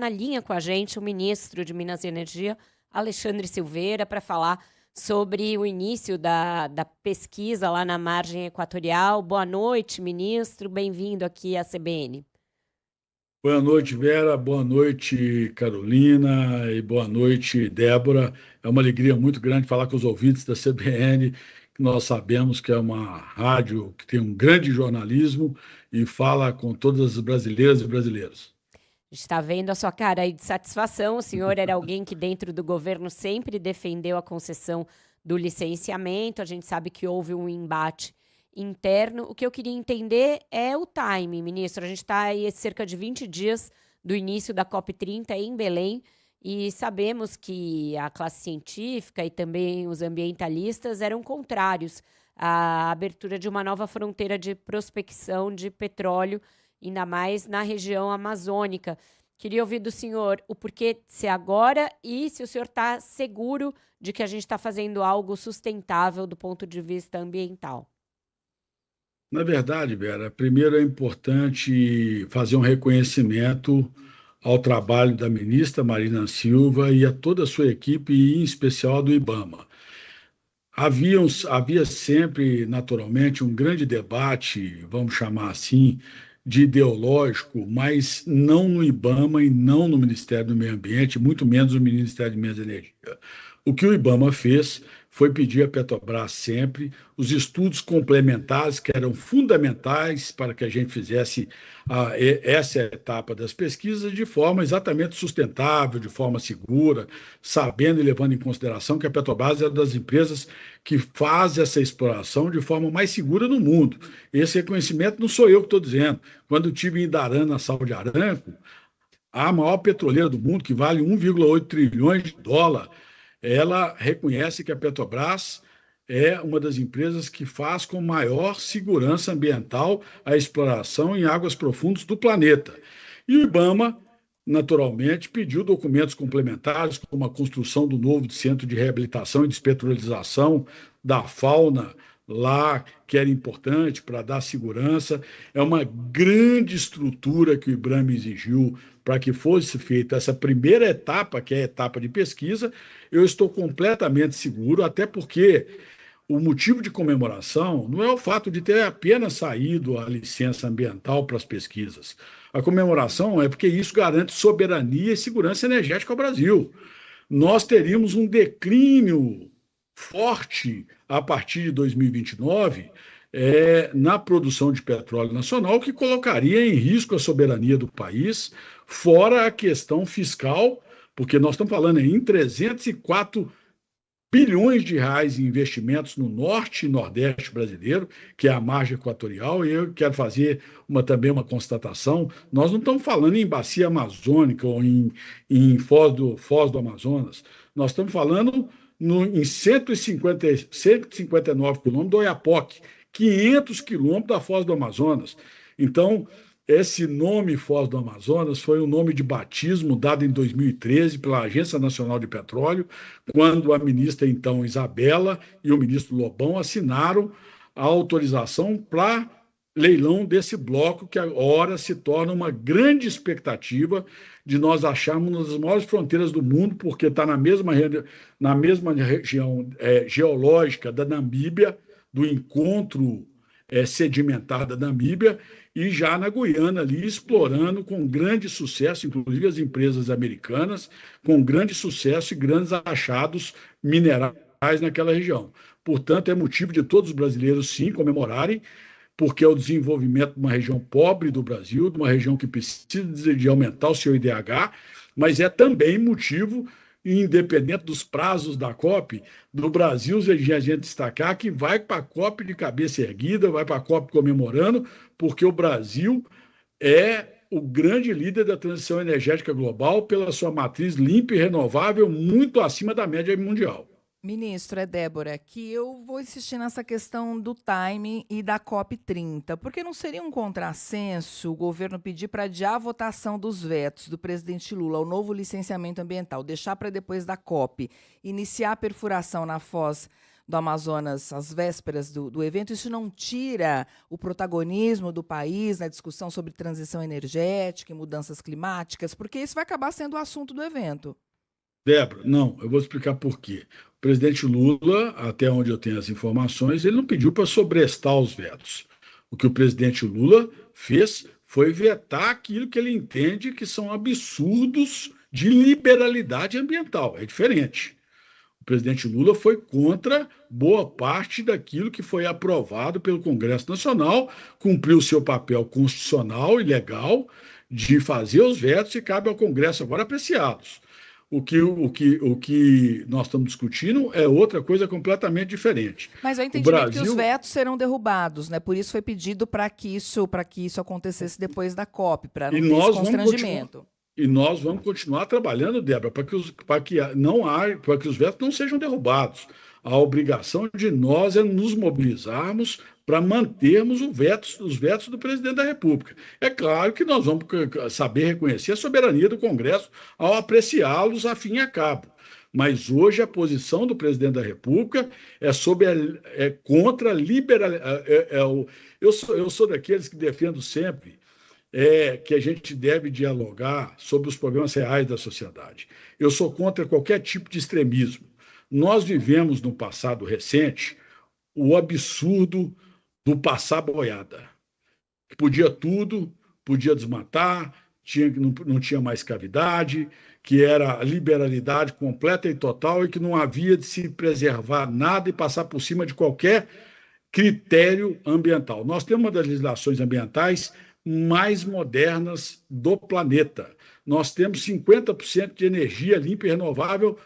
na linha com a gente o ministro de Minas e Energia, Alexandre Silveira, para falar sobre o início da pesquisa lá na margem equatorial. Boa noite, ministro. Bem-vindo aqui à CBN. Boa noite, Vera. Boa noite, Carolina. E boa noite, Débora. É uma alegria muito grande falar com os ouvintes da CBN, que nós sabemos que é uma rádio que tem um grande jornalismo e fala com todas as brasileiras e brasileiros. A gente está vendo a sua cara aí de satisfação. O senhor era alguém que dentro do governo sempre defendeu a concessão do licenciamento. A gente sabe que houve um embate interno. O que eu queria entender é o time, ministro. A gente está aí cerca de 20 dias do início da COP30 em Belém e sabemos que a classe científica e também os ambientalistas eram contrários à abertura de uma nova fronteira de prospecção de petróleo, ainda mais na região amazônica. Queria ouvir do senhor o porquê de ser agora e se o senhor está seguro de que a gente está fazendo algo sustentável do ponto de vista ambiental. Na verdade, Vera, primeiro é importante fazer um reconhecimento ao trabalho da ministra Marina Silva e a toda a sua equipe, e em especial do IBAMA. Havia sempre, naturalmente, um grande debate, vamos chamar assim, de ideológico, mas não no IBAMA e não no Ministério do Meio Ambiente, muito menos no Ministério de Minas e Energia. O que o IBAMA fez foi pedir à Petrobras sempre os estudos complementares que eram fundamentais para que a gente fizesse essa etapa das pesquisas de forma exatamente sustentável, de forma segura, sabendo e levando em consideração que a Petrobras é uma das empresas que faz essa exploração de forma mais segura no mundo. Esse reconhecimento não sou eu que estou dizendo. Quando eu estive em Daran, na Saudi Aramco, a maior petroleira do mundo, que vale 1,8 trilhões de dólares, ela reconhece que a Petrobras é uma das empresas que faz com maior segurança ambiental a exploração em águas profundas do planeta. E o IBAMA, naturalmente, pediu documentos complementares, como a construção do novo centro de reabilitação e despetrolização da fauna lá, que era importante para dar segurança. É uma grande estrutura que o IBAMA exigiu para que fosse feita essa primeira etapa, que é a etapa de pesquisa. Eu estou completamente seguro, até porque o motivo de comemoração não é o fato de ter apenas saído a licença ambiental para as pesquisas. A comemoração é porque isso garante soberania e segurança energética ao Brasil. Nós teríamos um declínio forte a partir de 2029 na produção de petróleo nacional, que colocaria em risco a soberania do país, fora a questão fiscal, porque nós estamos falando em 304 bilhões de reais em investimentos no norte e nordeste brasileiro, que é a margem equatorial, e eu quero fazer também uma constatação: nós não estamos falando em bacia amazônica ou em Foz do Amazonas, nós estamos falando em 159 quilômetros do Oiapoque, 500 quilômetros da Foz do Amazonas. Então, esse nome Foz do Amazonas foi um nome de batismo dado em 2013 pela Agência Nacional de Petróleo, quando a ministra, então, Isabela, e o ministro Lobão assinaram a autorização para leilão desse bloco, que agora se torna uma grande expectativa de nós acharmos uma das maiores fronteiras do mundo, porque está na mesma região geológica da Namíbia, do encontro sedimentar da Namíbia, e já na Guiana ali explorando com grande sucesso, inclusive as empresas americanas, com grande sucesso e grandes achados minerais naquela região. Portanto, é motivo de todos os brasileiros, sim, comemorarem, porque é o desenvolvimento de uma região pobre do Brasil, de uma região que precisa de aumentar o seu IDH, mas é também motivo, independente dos prazos da COP, do Brasil, a gente destacar que vai para a COP de cabeça erguida, vai para a COP comemorando, porque o Brasil é o grande líder da transição energética global pela sua matriz limpa e renovável, muito acima da média mundial. Ministro, é Débora, que eu vou insistir nessa questão do timing e da COP30, porque não seria um contrassenso o governo pedir para adiar a votação dos vetos do presidente Lula ao novo licenciamento ambiental, deixar para depois da COP, iniciar a perfuração na Foz do Amazonas às vésperas do evento, isso não tira o protagonismo do país na discussão sobre transição energética e mudanças climáticas? Porque isso vai acabar sendo o assunto do evento. Débora, não, eu vou explicar por quê. O presidente Lula, até onde eu tenho as informações, ele não pediu para sobrestar os vetos. O que o presidente Lula fez foi vetar aquilo que ele entende que são absurdos de liberalidade ambiental. É diferente. O presidente Lula foi contra boa parte daquilo que foi aprovado pelo Congresso Nacional, cumpriu seu papel constitucional e legal de fazer os vetos e cabe ao Congresso agora apreciá-los. O que nós estamos discutindo é outra coisa completamente diferente. Mas eu entendi que os vetos serão derrubados, né? Por isso foi pedido para que isso acontecesse depois da COP, para não ter esse constrangimento. E nós vamos continuar trabalhando, Débora, para que os vetos não sejam derrubados. A obrigação de nós é nos mobilizarmos para mantermos os vetos do presidente da República. É claro que nós vamos saber reconhecer a soberania do Congresso ao apreciá-los a fim e a cabo. Mas hoje a posição do presidente da República é contra a liberalidade. Eu sou daqueles que defendo sempre que a gente deve dialogar sobre os problemas reais da sociedade. Eu sou contra qualquer tipo de extremismo. Nós vivemos no passado recente o absurdo do passar boiada. Podia tudo, podia desmatar, não tinha mais cavidade, que era liberalidade completa e total e que não havia de se preservar nada e passar por cima de qualquer critério ambiental. Nós temos uma das legislações ambientais mais modernas do planeta. Nós temos 50% de energia limpa e renovável.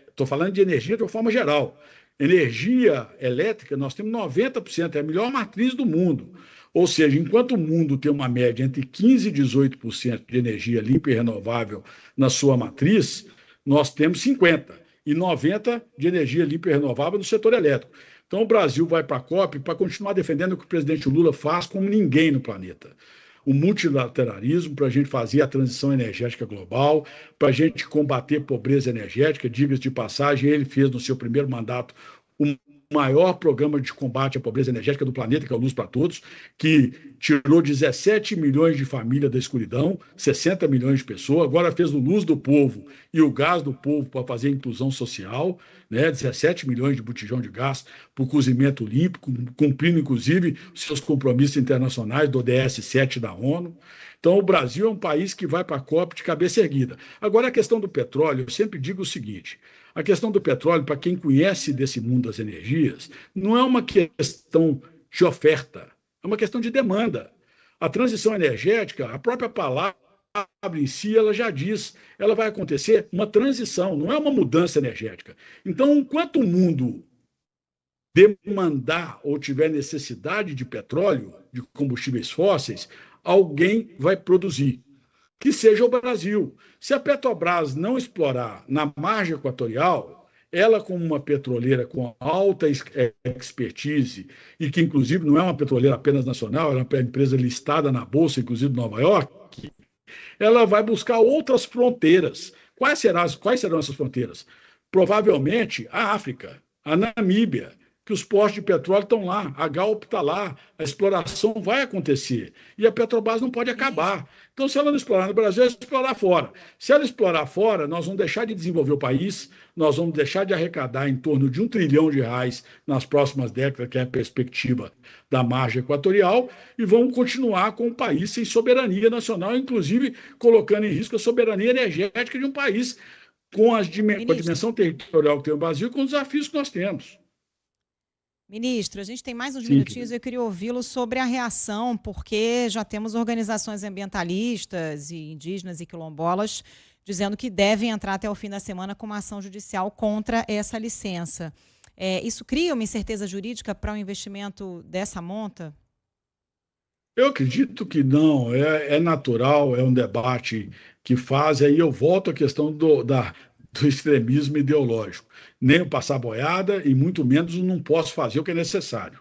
Estou falando de energia de uma forma geral. Energia elétrica, nós temos 90%, é a melhor matriz do mundo. Ou seja, enquanto o mundo tem uma média entre 15% e 18% de energia limpa e renovável na sua matriz, nós temos 50% e 90% de energia limpa e renovável no setor elétrico. Então, o Brasil vai para a COP para continuar defendendo o que o presidente Lula faz como ninguém no planeta. O multilateralismo para a gente fazer a transição energética global, para a gente combater pobreza energética. Diga-se de passagem, ele fez no seu primeiro mandato o maior programa de combate à pobreza energética do planeta, que é o Luz para Todos, que tirou 17 milhões de famílias da escuridão, 60 milhões de pessoas, agora fez o Luz do Povo e o Gás do Povo para fazer inclusão social, né? 17 milhões de botijão de gás para o cozimento limpo, cumprindo, inclusive, seus compromissos internacionais do ODS 7 da ONU. Então, o Brasil é um país que vai para a COP de cabeça erguida. Agora, a questão do petróleo, eu sempre digo o seguinte: a questão do petróleo, para quem conhece desse mundo das energias, não é uma questão de oferta, é uma questão de demanda. A transição energética, a própria palavra em si, ela já diz, ela vai acontecer uma transição, não é uma mudança energética. Então, enquanto o mundo demandar ou tiver necessidade de petróleo, de combustíveis fósseis, alguém vai produzir, que seja o Brasil. Se a Petrobras não explorar na margem equatorial, ela como uma petroleira com alta expertise, e que inclusive não é uma petroleira apenas nacional, ela é uma empresa listada na Bolsa, inclusive de Nova York, ela vai buscar outras fronteiras. Quais serão essas fronteiras? Provavelmente a África, a Namíbia, que os postos de petróleo estão lá, a Galp está lá, a exploração vai acontecer. E a Petrobras não pode acabar. Então, se ela não explorar no Brasil, ela vai explorar fora. Se ela explorar fora, nós vamos deixar de desenvolver o país, nós vamos deixar de arrecadar em torno de R$1 trilhão nas próximas décadas, que é a perspectiva da margem equatorial, e vamos continuar com um país sem soberania nacional, inclusive colocando em risco a soberania energética de um país com a dimensão territorial que tem o Brasil e com os desafios que nós temos. Ministro, a gente tem mais uns minutinhos e eu queria ouvi-lo sobre a reação, porque já temos organizações ambientalistas e indígenas e quilombolas dizendo que devem entrar até o fim da semana com uma ação judicial contra essa licença. Isso cria uma incerteza jurídica para um investimento dessa monta? Eu acredito que não, é natural, é um debate que faz, aí eu volto à questão do extremismo ideológico. Nem o passar boiada e muito menos não posso fazer o que é necessário.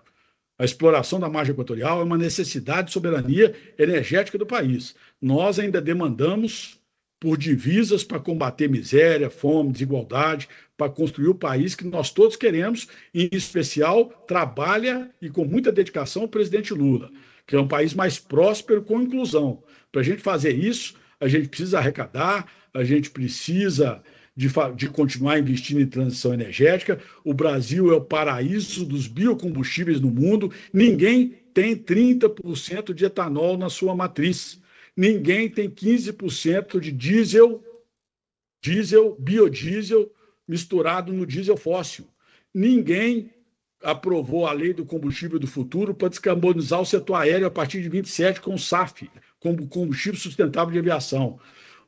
A exploração da margem equatorial é uma necessidade de soberania energética do país. Nós ainda demandamos por divisas para combater miséria, fome, desigualdade, para construir o país que nós todos queremos, e, em especial, trabalha e com muita dedicação o presidente Lula, que é um país mais próspero com inclusão. Para a gente fazer isso, a gente precisa arrecadar, a gente precisa de continuar investindo em transição energética. O Brasil é o paraíso dos biocombustíveis no mundo. Ninguém tem 30% de etanol na sua matriz. Ninguém tem 15% de biodiesel misturado no diesel fóssil. Ninguém aprovou a lei do combustível do futuro para descarbonizar o setor aéreo a partir de 27 com o SAF, como combustível sustentável de aviação.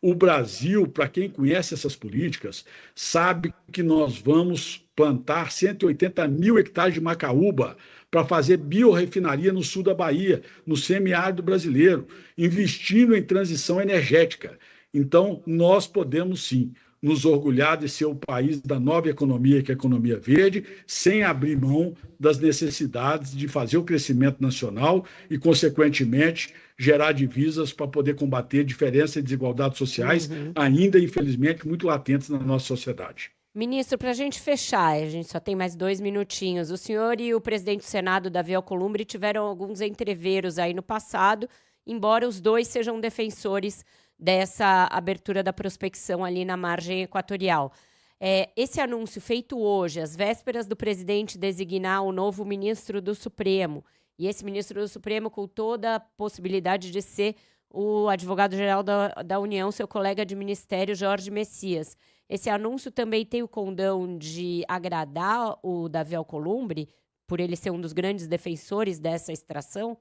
O Brasil, para quem conhece essas políticas, sabe que nós vamos plantar 180 mil hectares de macaúba para fazer biorefinaria no sul da Bahia, no semiárido brasileiro, investindo em transição energética. Então, nós podemos, sim, nos orgulhar de ser o país da nova economia, que é a economia verde, sem abrir mão das necessidades de fazer o crescimento nacional e, consequentemente, gerar divisas para poder combater diferenças e desigualdades sociais, ainda, infelizmente, muito latentes na nossa sociedade. Ministro, para a gente fechar, a gente só tem mais 2 minutinhos. O senhor e o presidente do Senado, Davi Alcolumbre, tiveram alguns entreveros aí no passado, embora os dois sejam defensores dessa abertura da prospecção ali na margem equatorial. Esse anúncio feito hoje, às vésperas do presidente designar o novo ministro do Supremo, e esse ministro do Supremo com toda a possibilidade de ser o advogado-geral da União, seu colega de ministério, Jorge Messias. Esse anúncio também tem o condão de agradar o Davi Alcolumbre, por ele ser um dos grandes defensores dessa extração?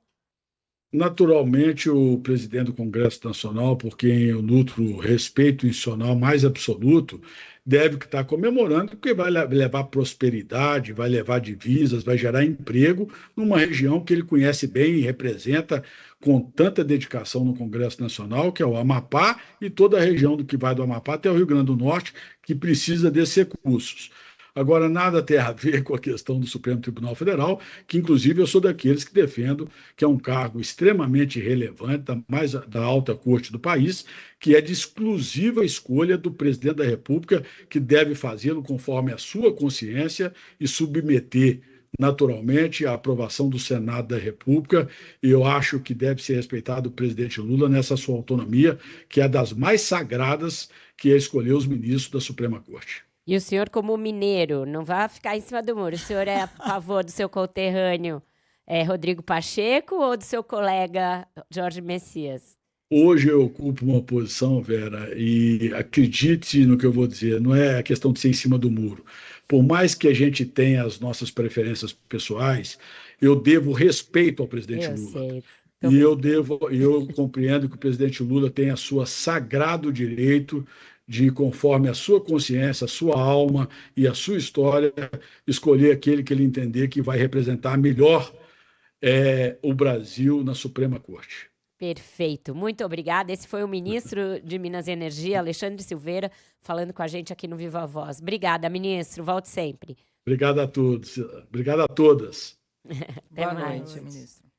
Naturalmente, o presidente do Congresso Nacional, por quem eu nutro respeito institucional mais absoluto, deve estar comemorando, porque vai levar prosperidade, vai levar divisas, vai gerar emprego numa região que ele conhece bem e representa com tanta dedicação no Congresso Nacional, que é o Amapá, e toda a região do que vai do Amapá até o Rio Grande do Norte, que precisa desses recursos. Agora, nada tem a ver com a questão do Supremo Tribunal Federal, que, inclusive, eu sou daqueles que defendo que é um cargo extremamente relevante, da alta corte do país, que é de exclusiva escolha do presidente da República, que deve fazê-lo conforme a sua consciência e submeter, naturalmente, à aprovação do Senado da República. E eu acho que deve ser respeitado o presidente Lula nessa sua autonomia, que é das mais sagradas, que é escolher os ministros da Suprema Corte. E o senhor, como mineiro, não vai ficar em cima do muro. O senhor é a favor do seu conterrâneo Rodrigo Pacheco ou do seu colega Jorge Messias? Hoje eu ocupo uma posição, Vera, e acredite no que eu vou dizer, não é a questão de ser em cima do muro. Por mais que a gente tenha as nossas preferências pessoais, eu devo respeito ao presidente Lula. Sei. E eu compreendo que o presidente Lula tem a sua sagrado direito de, conforme a sua consciência, a sua alma e a sua história, escolher aquele que ele entender que vai representar melhor o Brasil na Suprema Corte. Perfeito, muito obrigada. Esse foi o ministro de Minas e Energia, Alexandre Silveira, falando com a gente aqui no Viva Voz. Obrigada, ministro. Volte sempre. Obrigado a todos. Obrigado a todas. Até Boa mais. noite, ministro.